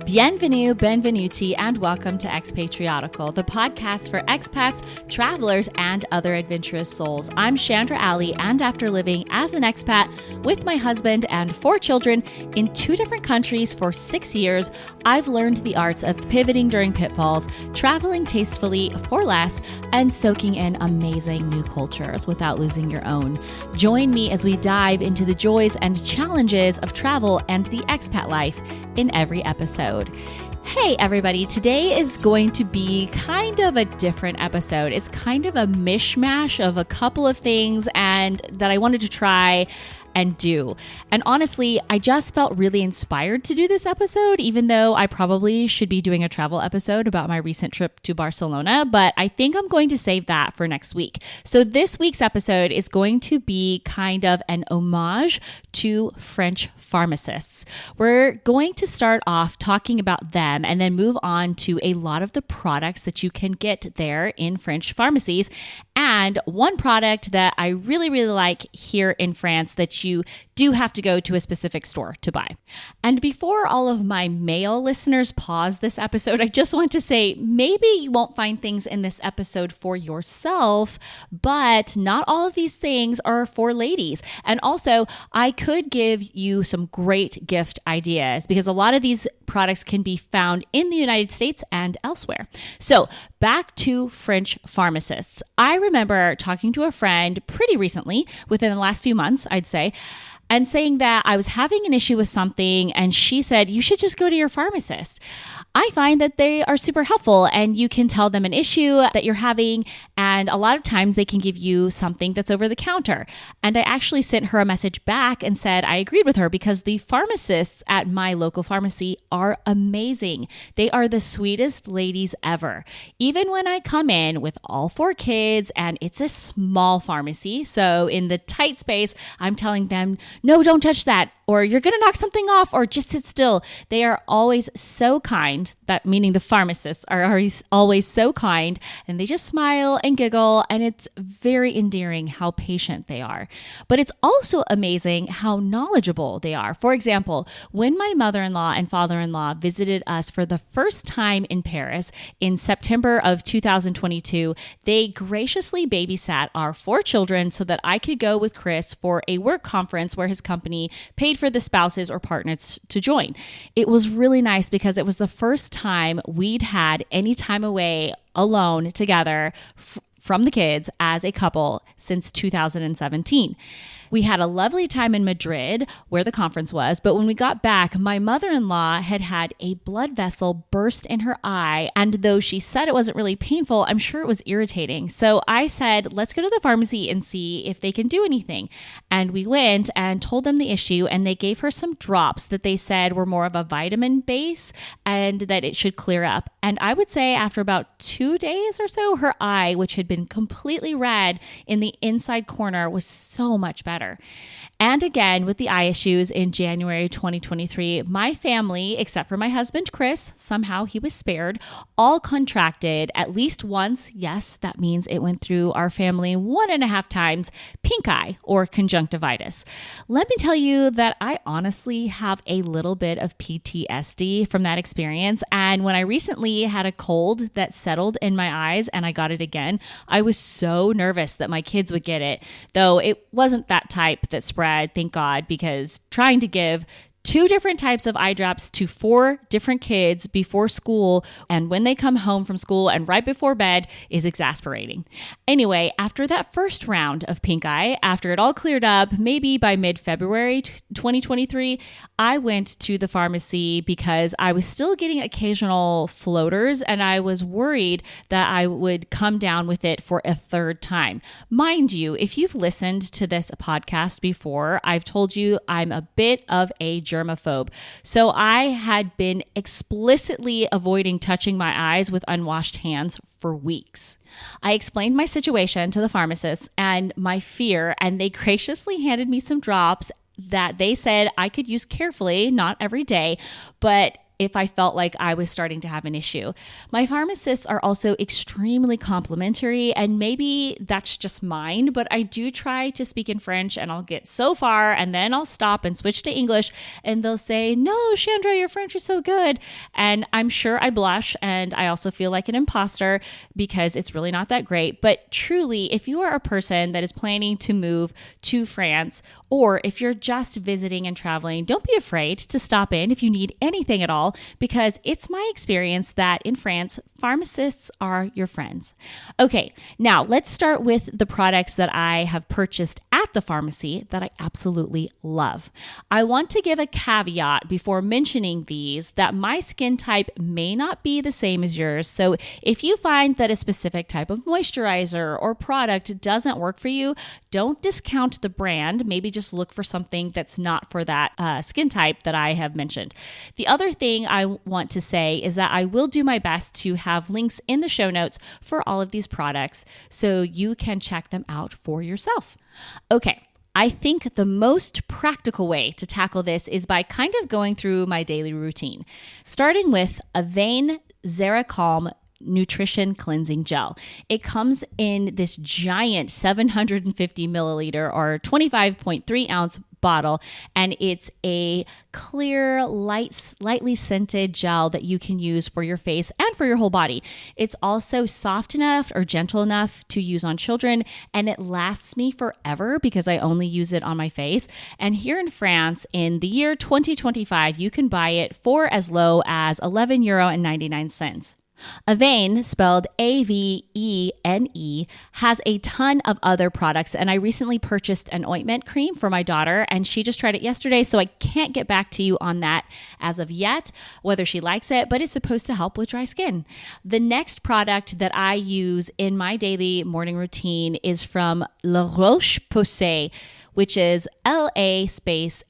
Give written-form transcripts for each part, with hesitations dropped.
Bienvenue, benvenuti, and welcome to Expatriotical, the podcast for expats, travelers, and other adventurous souls. I'm Chandra, and after living as an expat with my husband and 4 children in 2 different countries for 6 years, I've learned the arts of pivoting during pitfalls, traveling tastefully for less, and soaking in amazing new cultures without losing your own. Join me as we dive into the joys and challenges of travel and the expat life in every episode. Hey everybody, today is going to be kind of a different episode. It's kind of a mishmash of a couple of things and that I wanted to try and do. And honestly, I just felt really inspired to do this episode, even though I probably should be doing a travel episode about my recent trip to Barcelona, but I think I'm going to save that for next week. So this week's episode is going to be kind of an homage to French pharmacists. We're going to start off talking about them and then move on to a lot of the products that you can get there in French pharmacies. And one product that I really like here in France that you do have to go to a specific store to buy. And before all of my male listeners pause this episode, I just want to say maybe you won't find things in this episode for yourself, but not all of these things are for ladies. And also, I could give you some great gift ideas because a lot of these products can be found in the United States and elsewhere. So back to French pharmacists. I remember talking to a friend pretty recently, within the last few months, I'd say, and saying that I was having an issue with something, and she said, you should just go to your pharmacist. I find that they are super helpful and you can tell them an issue that you're having, and a lot of times they can give you something that's over the counter. And I actually sent her a message back and said I agreed with her because the pharmacists at my local pharmacy are amazing. They are the sweetest ladies ever. Even when I come in with all 4 kids and it's a small pharmacy, so in the tight space, I'm telling them, no, don't touch that, or you're going to knock something off, or just sit still. They are always so kind, that meaning the pharmacists are always so kind, and they just smile and giggle, and it's very endearing how patient they are. But it's also amazing how knowledgeable they are. For example, when my mother-in-law and father-in-law visited us for the first time in Paris in September of 2022, they graciously babysat our 4 children so that I could go with Chris for a work conference where his company paid for the spouses or partners to join. It was really nice because it was the first time we'd had any time away alone together from the kids as a couple since 2017. We had a lovely time in Madrid where the conference was, but when we got back, my mother-in-law had had a blood vessel burst in her eye, and though she said it wasn't really painful, I'm sure it was irritating. So I said, let's go to the pharmacy and see if they can do anything. And we went and told them the issue, and they gave her some drops that they said were more of a vitamin base and that it should clear up. And I would say after about 2 days or so, her eye, which had been completely red in the inside corner, was so much better. And again, with the eye issues in January 2023, my family, except for my husband, Chris, somehow he was spared, all contracted at least once. Yes, that means it went through our family 1.5 times, pink eye or conjunctivitis. Let me tell you that I honestly have a little bit of PTSD from that experience. And when I recently had a cold that settled in my eyes and I got it again, I was so nervous that my kids would get it, though it wasn't that type that spread, thank God, because trying to give 2 different types of eye drops to 4 different kids before school and when they come home from school and right before bed is exasperating. Anyway, after that first round of pink eye, after it all cleared up, maybe by mid-February 2023, I went to the pharmacy because I was still getting occasional floaters and I was worried that I would come down with it for a 3rd time. Mind you, if you've listened to this podcast before, I've told you I'm a bit of a germaphobe. So I had been explicitly avoiding touching my eyes with unwashed hands for weeks. I explained my situation to the pharmacist and my fear, and they graciously handed me some drops that they said I could use carefully, not every day, but if I felt like I was starting to have an issue. My pharmacists are also extremely complimentary, and maybe that's just mine, but I do try to speak in French and I'll get so far and then I'll stop and switch to English and they'll say, "No, Chandra, your French is so good." And I'm sure I blush and I also feel like an imposter because it's really not that great. But truly, if you are a person that is planning to move to France, or if you're just visiting and traveling, don't be afraid to stop in if you need anything at all, because it's my experience that in France, pharmacists are your friends. Okay, now let's start with the products that I have purchased at the pharmacy that I absolutely love. I want to give a caveat before mentioning these that my skin type may not be the same as yours. So if you find that a specific type of moisturizer or product doesn't work for you, don't discount the brand. Maybe just look for something that's not for that skin type that I have mentioned. The other thing I want to say is that I will do my best to have links in the show notes for all of these products so you can check them out for yourself. Okay. I think the most practical way to tackle this is by kind of going through my daily routine, starting with Avane Zeracalm Nutrition Cleansing Gel. It comes in this giant 750 milliliter or 25.3 ounce bottle, and it's a clear, lightly scented gel that you can use for your face and for your whole body. It's also soft enough or gentle enough to use on children, and it lasts me forever because I only use it on my face. And here in France, in the year 2025, you can buy it for as low as €11.99. Avane, spelled Avene, has a ton of other products, and I recently purchased an ointment cream for my daughter, and she just tried it yesterday, so I can't get back to you on that as of yet, whether she likes it, but it's supposed to help with dry skin. The next product that I use in my daily morning routine is from La Roche-Posay, which is LAROCHE-POSAY,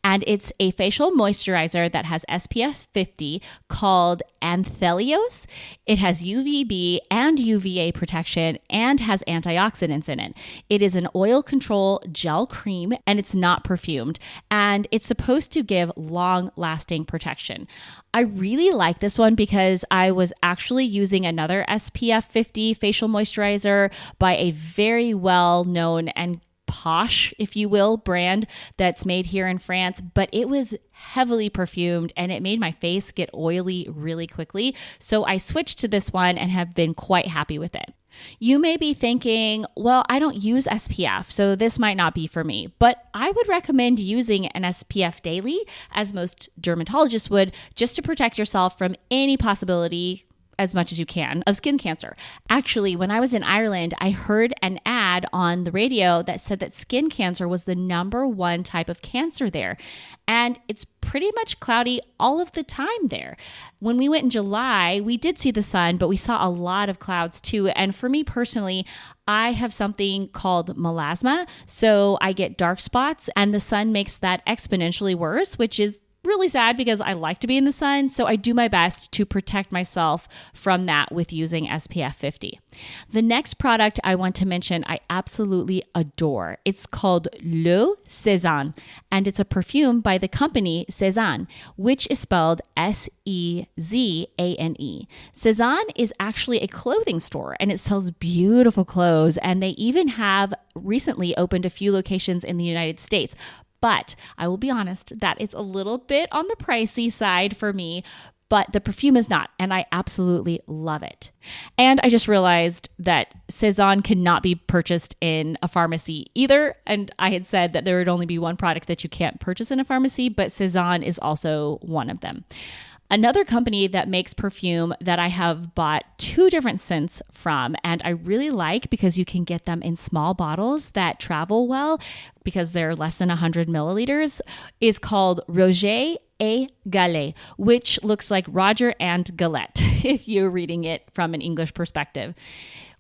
and it's a facial moisturizer that has SPF 50 called Anthelios. It has UVB and UVA protection and has antioxidants in it. It is an oil control gel cream, and it's not perfumed, and it's supposed to give long-lasting protection. I really like this one because I was actually using another SPF 50 facial moisturizer by a very well-known and posh, if you will, brand that's made here in France, but it was heavily perfumed and it made my face get oily really quickly. So I switched to this one and have been quite happy with it. You may be thinking, well, I don't use SPF, so this might not be for me, but I would recommend using an SPF daily, as most dermatologists would, just to protect yourself from any possibility, as much as you can, of skin cancer. Actually, when I was in Ireland, I heard an ad on the radio that said that skin cancer was the #1 type of cancer there. And it's pretty much cloudy all of the time there. When we went in July, we did see the sun, but we saw a lot of clouds too. And for me personally, I have something called melasma. So I get dark spots and the sun makes that exponentially worse, which is really sad because I like to be in the sun, so I do my best to protect myself from that with using SPF 50. The next product I want to mention I absolutely adore. It's called Le Cézanne, and it's a perfume by the company Cézanne, which is spelled Sezane. Cézanne is actually a clothing store, and it sells beautiful clothes, and they even have recently opened a few locations in the United States. But I will be honest that it's a little bit on the pricey side for me, but the perfume is not, and I absolutely love it. And I just realized that Cézanne cannot be purchased in a pharmacy either, and I had said that there would only be one product that you can't purchase in a pharmacy, but Cézanne is also one of them. Another company that makes perfume that I have bought 2 different scents from, and I really like because you can get them in small bottles that travel well because they're less than 100 milliliters, is called Roger et Gallet, which looks like Roger and Galette if you're reading it from an English perspective.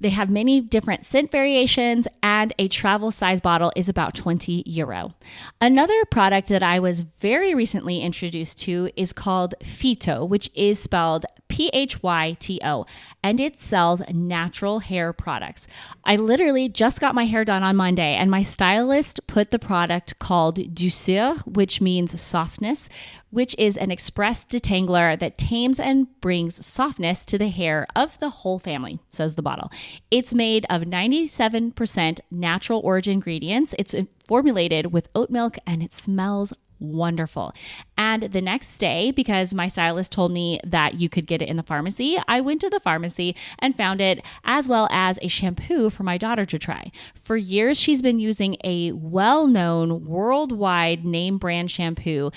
They have many different scent variations, and a travel size bottle is about €20. Another product that I was very recently introduced to is called Phyto, which is spelled Phyto, and it sells natural hair products. I literally just got my hair done on Monday, and my stylist put the product called Douceur, which means softness, which is an express detangler that tames and brings softness to the hair of the whole family, says the bottle. It's made of 97% natural origin ingredients. It's formulated with oat milk, and it smells wonderful. And the next day, because my stylist told me that you could get it in the pharmacy, I went to the pharmacy and found it, as well as a shampoo for my daughter to try. For years, she's been using a well-known worldwide name brand shampoo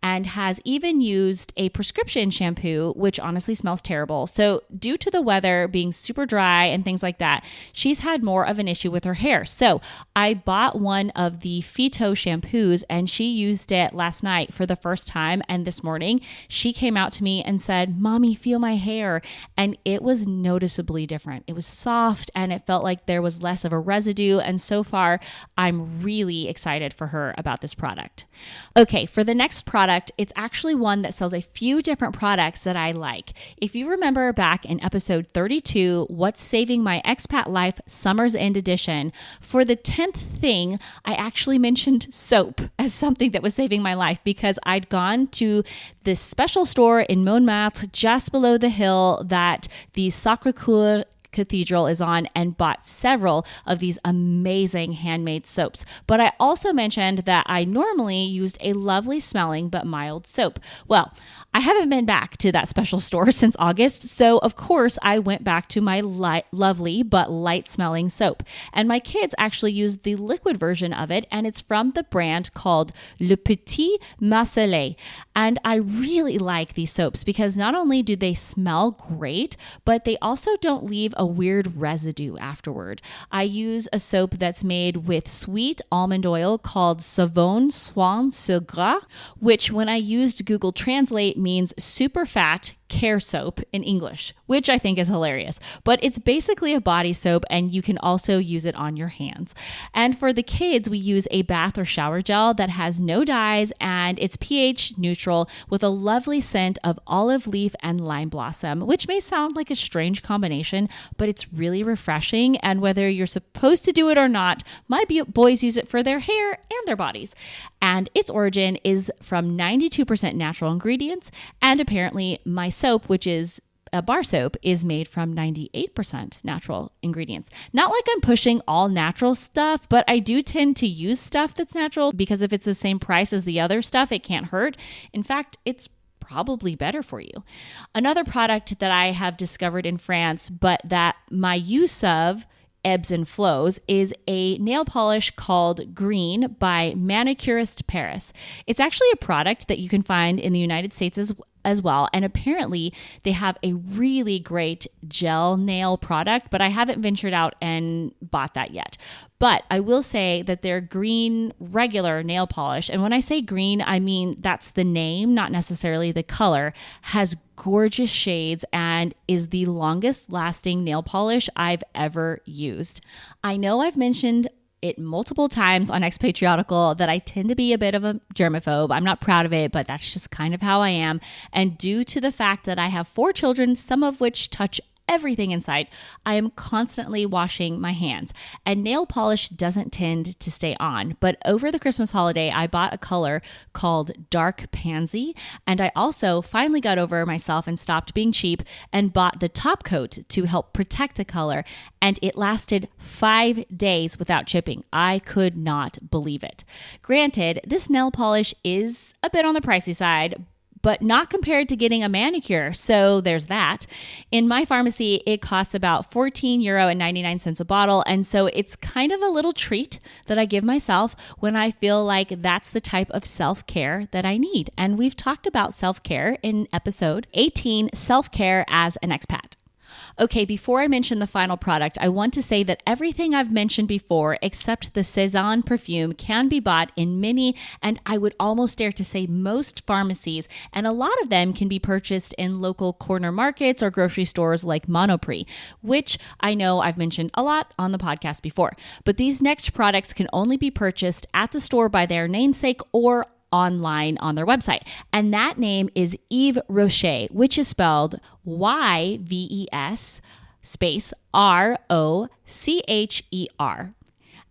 and has even used a prescription shampoo, which honestly smells terrible. So due to the weather being super dry and things like that, she's had more of an issue with her hair. So I bought one of the Phyto shampoos, and she used it last night for the first time. And this morning she came out to me and said, "Mommy, feel my hair." And it was noticeably different. It was soft, and it felt like there was less of a residue. And so far, I'm really excited for her about this product. Okay, for the next product, it's actually one that sells a few different products that I like. If you remember back in episode 32, What's Saving My Expat Life Summer's End Edition, for the 10th thing, I actually mentioned soap as something that was saving my life, because I'd gone to this special store in Montmartre, just below the hill that the Sacré-Cœur Cathedral is on, and bought several of these amazing handmade soaps. But I also mentioned that I normally used a lovely smelling but mild soap. Well, I haven't been back to that special store since August, so of course I went back to my lovely but light smelling soap. And my kids actually used the liquid version of it, and it's from the brand called Le Petit Marseillais. And I really like these soaps because not only do they smell great, but they also don't leave a weird residue afterward. I use a soap that's made with sweet almond oil called Savon Soin Sur Gras, which when I used Google Translate means super fat care soap in English, which I think is hilarious. But it's basically a body soap, and you can also use it on your hands. And for the kids, we use a bath or shower gel that has no dyes, and it's pH neutral with a lovely scent of olive leaf and lime blossom, which may sound like a strange combination, but it's really refreshing. And whether you're supposed to do it or not, my boys use it for their hair and their bodies. And its origin is from 92% natural ingredients, and apparently my soap, which is a bar soap, is made from 98% natural ingredients. Not like I'm pushing all natural stuff, but I do tend to use stuff that's natural, because if it's the same price as the other stuff, it can't hurt. In fact, it's probably better for you. Another product that I have discovered in France, but that my use of ebbs and flows, is a nail polish called Green by Manicurist Paris. It's actually a product that you can find in the United States as well. And apparently they have a really great gel nail product, but I haven't ventured out and bought that yet. But I will say that their green regular nail polish, and when I say green, I mean that's the name, not necessarily the color, has gorgeous shades and is the longest lasting nail polish I've ever used. I know I've mentioned it multiple times on Expatriotical that I tend to be a bit of a germaphobe. I'm not proud of it, but that's just kind of how I am. And due to the fact that I have 4 children, some of which touch everything in sight, I am constantly washing my hands. And nail polish doesn't tend to stay on. But over the Christmas holiday, I bought a color called Dark Pansy. And I also finally got over myself and stopped being cheap and bought the top coat to help protect the color. And it lasted 5 days without chipping. I could not believe it. Granted, this nail polish is a bit on the pricey side, but not compared to getting a manicure. So there's that. In my pharmacy, it costs about €14.99 a bottle. And so it's kind of a little treat that I give myself when I feel like that's the type of self-care that I need. And we've talked about self-care in episode 18, Self-Care as an Expat. Okay, before I mention the final product, I want to say that everything I've mentioned before, except the Cézanne perfume, can be bought in many, and I would almost dare to say most pharmacies, and a lot of them can be purchased in local corner markets or grocery stores like Monoprix, which I know I've mentioned a lot on the podcast before. But these next products can only be purchased at the store by their namesake or online on their website. And that name is Yves Rocher, which is spelled YVES space ROCHER.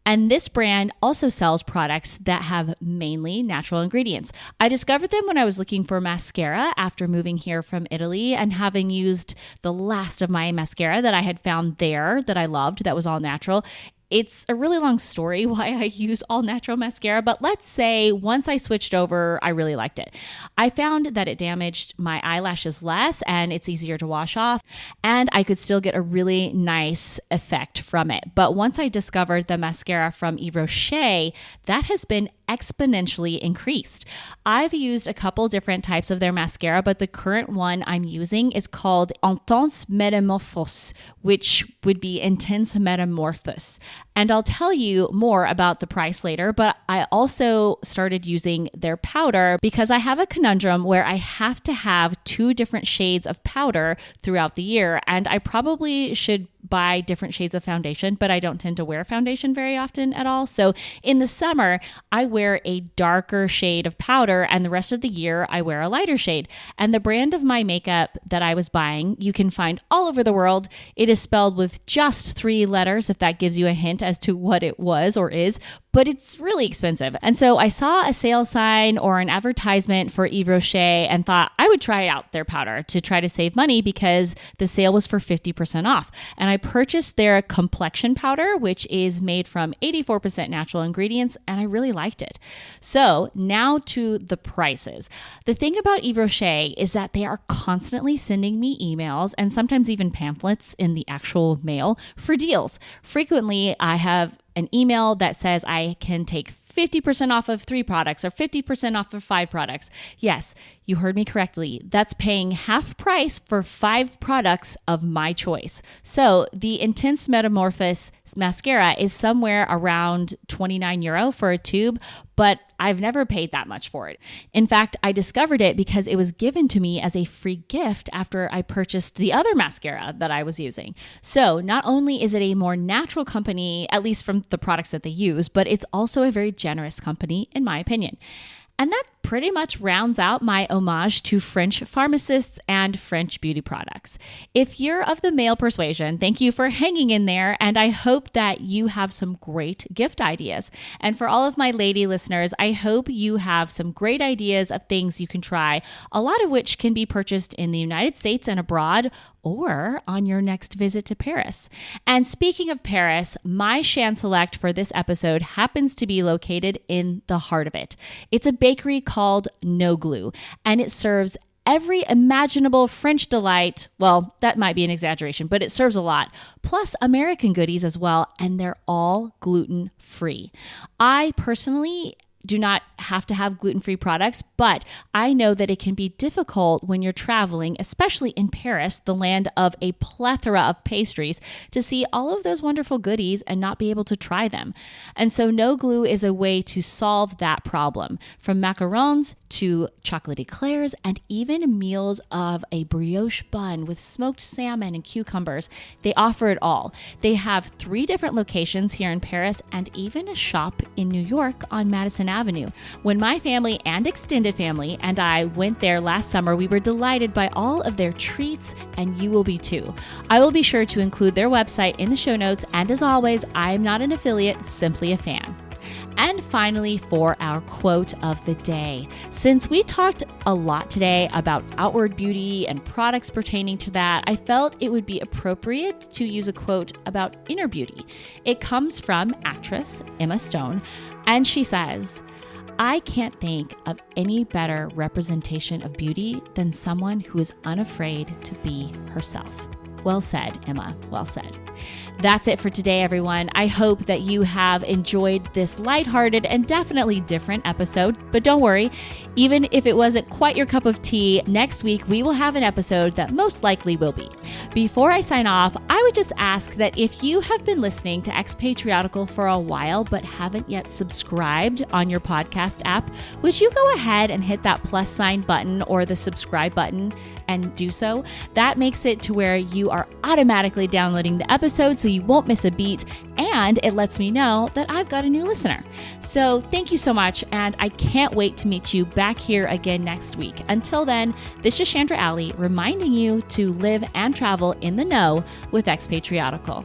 And this brand also sells products that have mainly natural ingredients. I discovered them when I was looking for mascara after moving here from Italy and having used the last of my mascara that I had found there that I loved that was all natural. It's a really long story why I use all natural mascara, but let's say once I switched over, I really liked it. I found that it damaged my eyelashes less and it's easier to wash off, and I could still get a really nice effect from it. But once I discovered the mascara from Yves Rocher, that has been exponentially increased. I've used a couple different types of their mascara, but the current one I'm using is called Intense Metamorphose, which would be Intense Metamorphose. And I'll tell you more about the price later, but I also started using their powder because I have a conundrum where I have to have 2 different shades of powder throughout the year, and I probably should buy different shades of foundation, but I don't tend to wear foundation very often at all. So in the summer, I wear a darker shade of powder, and the rest of the year, I wear a lighter shade. And the brand of my makeup that I was buying, you can find all over the world. It is spelled with just 3 letters, if that gives you a hint as to what it was or is, but it's really expensive. And so I saw a sales sign or an advertisement for Yves Rocher and thought I would try out their powder to try to save money because the sale was for 50% off. And I purchased their complexion powder, which is made from 84% natural ingredients, and I really liked it. So now to the prices. The thing about Yves Rocher is that they are constantly sending me emails and sometimes even pamphlets in the actual mail for deals. Frequently, I have an email that says I can take 50% off of 3 products or 50% off of 5 products. Yes, you heard me correctly. That's paying half price for 5 products of my choice. So the Intense Metamorphose mascara is somewhere around €29 for a tube, but I've never paid that much for it. In fact, I discovered it because it was given to me as a free gift after I purchased the other mascara that I was using. So not only is it a more natural company, at least from the products that they use, but it's also a very generous company, in my opinion. And that pretty much rounds out my homage to French pharmacists and French beauty products. If you're of the male persuasion, thank you for hanging in there, and I hope that you have some great gift ideas. And for all of my lady listeners, I hope you have some great ideas of things you can try, a lot of which can be purchased in the United States and abroad, or on your next visit to Paris. And speaking of Paris, my Shan Select for this episode happens to be located in the heart of it. It's a bakery called No Glue, and it serves every imaginable French delight. Well, that might be an exaggeration, but it serves a lot, plus American goodies as well, and they're all gluten-free. I personally do not have to have gluten-free products, but I know that it can be difficult when you're traveling, especially in Paris, the land of a plethora of pastries, to see all of those wonderful goodies and not be able to try them. And so No Glue is a way to solve that problem. From macarons to chocolate eclairs and even meals of a brioche bun with smoked salmon and cucumbers, they offer it all. They have 3 different locations here in Paris and even a shop in New York on Madison Avenue. When my family and extended family and I went there last summer, we were delighted by all of their treats, and you will be too. I will be sure to include their website in the show notes, and as always, I am not an affiliate, simply a fan. And finally, for our quote of the day. Since we talked a lot today about outward beauty and products pertaining to that, I felt it would be appropriate to use a quote about inner beauty. It comes from actress Emma Stone, and she says, "I can't think of any better representation of beauty than someone who is unafraid to be herself." Well said, Emma. Well said. That's it for today, everyone. I hope that you have enjoyed this lighthearted and definitely different episode. But don't worry, even if it wasn't quite your cup of tea, next week we will have an episode that most likely will be. Before I sign off, I would just ask that if you have been listening to Expatriotical for a while but haven't yet subscribed on your podcast app, would you go ahead and hit that plus sign button or the subscribe button and do so? That makes it to where you are automatically downloading the episode so you won't miss a beat, and it lets me know that I've got a new listener. So thank you so much, and I can't wait to meet you back here again next week. Until then, this is Chandra Alley reminding you to live and travel in the know with Expatriotical.